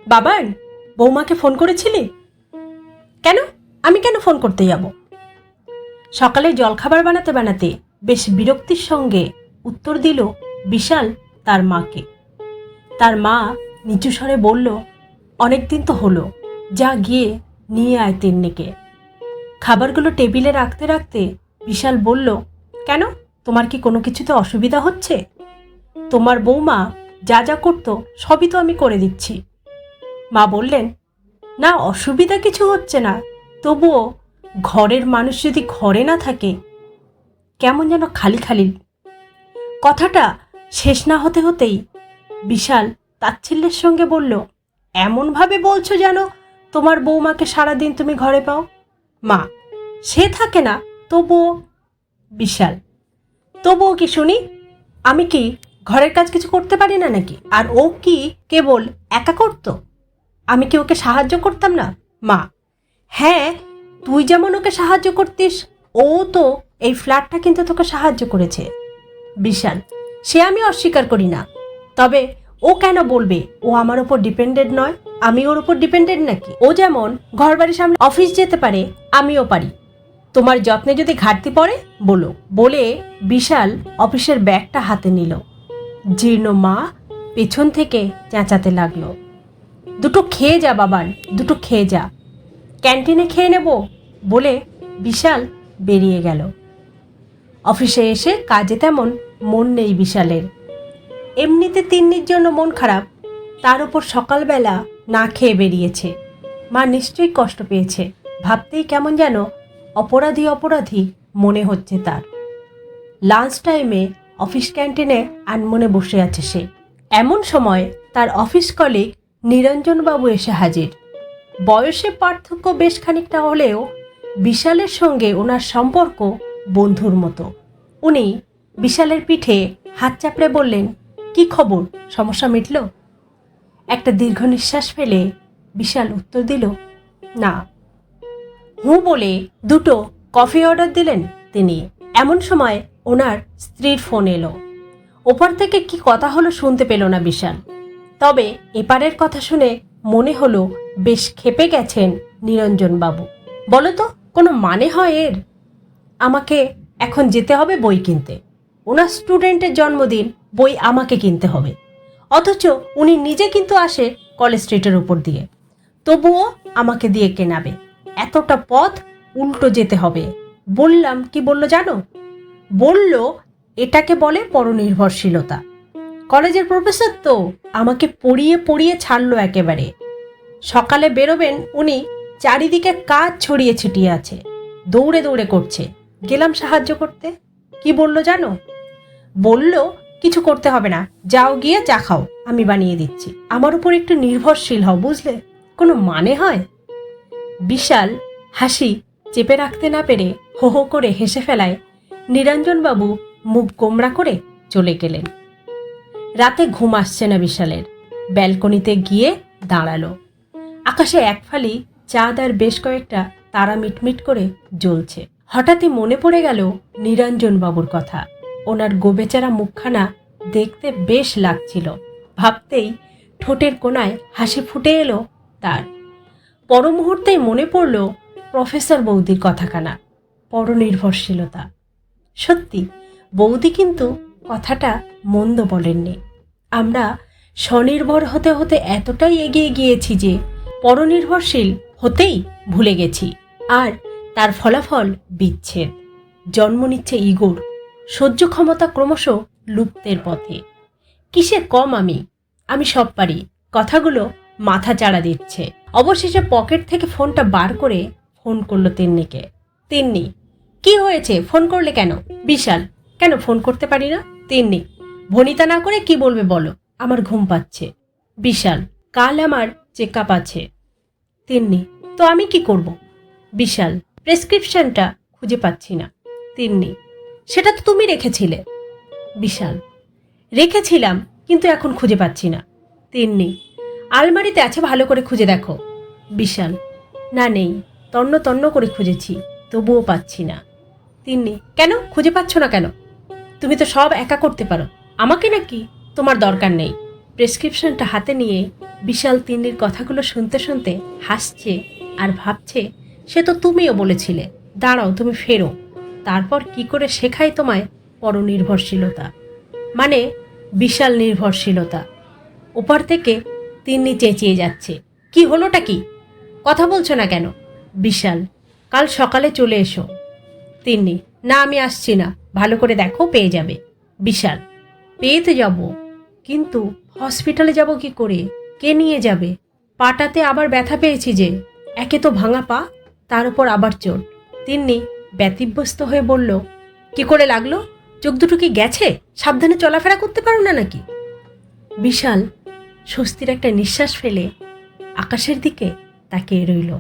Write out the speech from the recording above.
বাবান, বৌমাকে ফোন করেছিলি? কেন? আমি কেন ফোন করতে যাব? সকালে জলখাবার বানাতে বানাতে বেশ বিরক্তির সঙ্গে উত্তর দিল বিশাল তার মাকে। তার মা নিচু স্বরে বলল, অনেকদিন তো হলো, যা গিয়ে নিয়ে আয় তিন্নিকে। খাবারগুলো টেবিলে রাখতে রাখতে বিশাল বলল, কেন, তোমার কি কোনো কিছুতে অসুবিধা হচ্ছে? তোমার বৌমা যা যা করতো সবই তো আমি করে দিচ্ছি। মা বললেন, না, অসুবিধা কিছু হচ্ছে না, তবুও ঘরের মানুষ যদি ঘরে না থাকে কেমন যেন খালি খালি। কথাটা শেষ না হতে হতেই বিশাল তাচ্ছিল্যের সঙ্গে বলল, এমনভাবে বলছো যেন তোমার বৌমাকে সারাদিন তুমি ঘরে পাও। মা, সে থাকে না, তবুও। বিশাল, তবুও কি শুনি? আমি কি ঘরের কাজ কিছু করতে পারি না নাকি? আর ও কি কেবল একা করতো? আমি কি ওকে সাহায্য করতাম না? মা, হ্যাঁ, তুই যেমন ওকে সাহায্য করতিস, ও তো এই ফ্ল্যাটটা কিন্তু তোকে সাহায্য করেছে। বিশাল, সে আমি অস্বীকার করি না, তবে ও কেন বলবে ও আমার ওপর ডিপেন্ডেন্ট নয়? আমি ওর ওপর ডিপেন্ডেন্ট নাকি? ও যেমন ঘর বাড়ির সামনে অফিস যেতে পারে, আমিও পারি। তোমার যত্নে যদি ঘাটতি পড়ে বলো। বলে বিশাল অফিসের ব্যাগটা হাতে নিল। জীর্ণ মা পেছন থেকে চেঁচাতে লাগলো, দুটো খেয়ে যা বাবান, দুটো খেয়ে যা, ক্যান্টিনে খেয়ে নেব। বলে বিশাল বেরিয়ে গেল। অফিসে এসে কাজে তেমন মন নেই বিশালের। এমনিতে তিন্নির জন্য মন খারাপ, তার উপর সকালবেলা না খেয়ে বেরিয়েছে। মা নিশ্চয়ই কষ্ট পেয়েছে, ভাবতেই কেমন যেন অপরাধী অপরাধী মনে হচ্ছে তার। লাঞ্চ টাইমে অফিস ক্যান্টিনে আনমনে বসে আছে সে। এমন সময় তার অফিস কলিগ নিরঞ্জনবাবু এসে হাজির। বয়সে পার্থক্য বেশ খানিকটা হলেও বিশালের সঙ্গে ওনার সম্পর্ক বন্ধুর মতো। উনি বিশালের পিঠে হাত চাপড়ে বললেন, কি খবর, সমস্যা মিটল? একটা দীর্ঘ নিঃশ্বাস ফেলে বিশাল উত্তর দিল, না। হুঁ বলে দুটো কফি অর্ডার দিলেন তিনি। এমন সময় ওনার স্ত্রীর ফোন এলো। ওপার থেকে কি কথা হলো শুনতে পেল না বিশাল, তবে এপারের কথা শুনে মনে হলো বেশ ক্ষেপে গেছেন নিরঞ্জনবাবু। বলো তো, কোনো মানে হয় এর? আমাকে এখন যেতে হবে বই কিনতে। ওনার স্টুডেন্টের জন্মদিন, বই আমাকে কিনতে হবে, অথচ উনি নিজে কিন্তু আসে কলেজ স্ট্রিটের উপর দিয়ে, তবুও আমাকে দিয়ে কেনাবে। এতটা পথ উল্টো যেতে হবে। বললাম, কি বললো জানো? বলল এটাকে বলে পরনির্ভরশীলতা। কলেজের প্রফেসর তো আমাকে পড়িয়ে পড়িয়ে ছাড়লো একেবারে। সকালে বেরোবেন উনি, চারিদিকে কাজ ছড়িয়ে ছিটিয়ে আছে, দৌড়ে দৌড়ে করছে। গেলাম সাহায্য করতে। কি বললো জানো? বলল, কিছু করতে হবে না, যাও গিয়ে চা খাও, আমি বানিয়ে দিচ্ছি। আমার উপর একটু নির্ভরশীল হও, বুঝলে? কোনো মানে হয়? বিশাল হাসি চেপে রাখতে না পেরে হো হো করে হেসে ফেলায় নিরঞ্জনবাবু মুখ গোমড়া করে চলে গেলেন। রাতে ঘুম আসছে না বিশালের। ব্যালকনিতে গিয়ে দাঁড়ালো। আকাশে এক ফালি চাঁদ আর বেশ কয়েকটা তারা মিটমিট করে জ্বলছে। হঠাৎই মনে পড়ে গেল নিরঞ্জনবাবুর কথা। ওনার গোবেচারা মুখখানা দেখতে বেশ লাগছিল। ভাবতেই ঠোঁটের কোণায় হাসি ফুটে এলো তার। পর মুহূর্তেই মনে পড়ল প্রফেসর বৌদির কথাখানা, পরনির্ভরশীলতা। সত্যি, বৌদি কিন্তু কথাটা মন্দ বলেননি। আমরা স্বনির্ভর হতে হতে এতটাই এগিয়ে গিয়েছি যে পরনির্ভরশীল হতেই ভুলে গেছি। আর তার ফলাফল বিচ্ছেদ। জন্ম নিচ্ছে ইগোর, সহ্য ক্ষমতা ক্রমশ লুপ্তের পথে। কিসে কম আমি? আমি সব পারি। কথাগুলো মাথা চাড়া দিচ্ছে। অবশেষে পকেট থেকে ফোনটা বার করে ফোন করলো তিন্নিকে। তিন্নি, কি হয়েছে, ফোন করলে কেন? বিশাল, কেন ফোন করতে পারি না? তিন্নি, ভনিতা না করে কি বলবে বলো, আমার ঘুম পাচ্ছে। বিশাল, কাল আমার চেক আপ আছে। তিন্নি, তো আমি কি করব? বিশাল, প্রেসক্রিপশনটা খুঁজে পাচ্ছি না। তিন্নি, সেটা তো তুমি রেখেছিলে। বিশাল, রেখেছিলাম, কিন্তু এখন খুঁজে পাচ্ছি না। তিন্নি, আলমারিতে আছে, ভালো করে খুঁজে দেখো। বিশাল, না নেই, তন্ন তন্ন করে খুঁজেছি, তবুও পাচ্ছি না। তিন্নি, কেন খুঁজে পাচ্ছ না কেন? তুমি তো সব একা করতে পারো, আমাকে নাকি তোমার দরকার নেই? প্রেসক্রিপশনটা হাতে নিয়ে বিশাল তিন্নির কথাগুলো শুনতে শুনতে হাসছে আর ভাবছে, সে তো তুমিও বলেছিলে দাঁড়াও তুমি ফেরো, তারপর কি করে শেখায় তোমায় পরনির্ভরশীলতা, মানে বিশাল নির্ভরশীলতা। ওপার থেকে তিন্নি চেঁচিয়ে যাচ্ছে, কি হলোটা কি, কথা বলছো না কেন? বিশাল, কাল সকালে চলে এসো। তিন্নি, না আমি আসছি না, ভালো করে দেখো পেয়ে যাবে। বিশাল, পেয়ে তো যাবো, কিন্তু হসপিটালে যাব কি করে, কে নিয়ে যাবে? পাটাতে আবার ব্যথা পেয়েছি যে, একে তো ভাঙা পা, তার উপর আবার চোট। তিন্নি ব্যতিব্যস্ত হয়ে বলল, কি করে লাগলো? চোখ দুটো কি গেছে? সাবধানে চলাফেরা করতে পারো না নাকি? বিশাল স্বস্তির একটা নিঃশ্বাস ফেলে আকাশের দিকে তাকিয়ে রইল।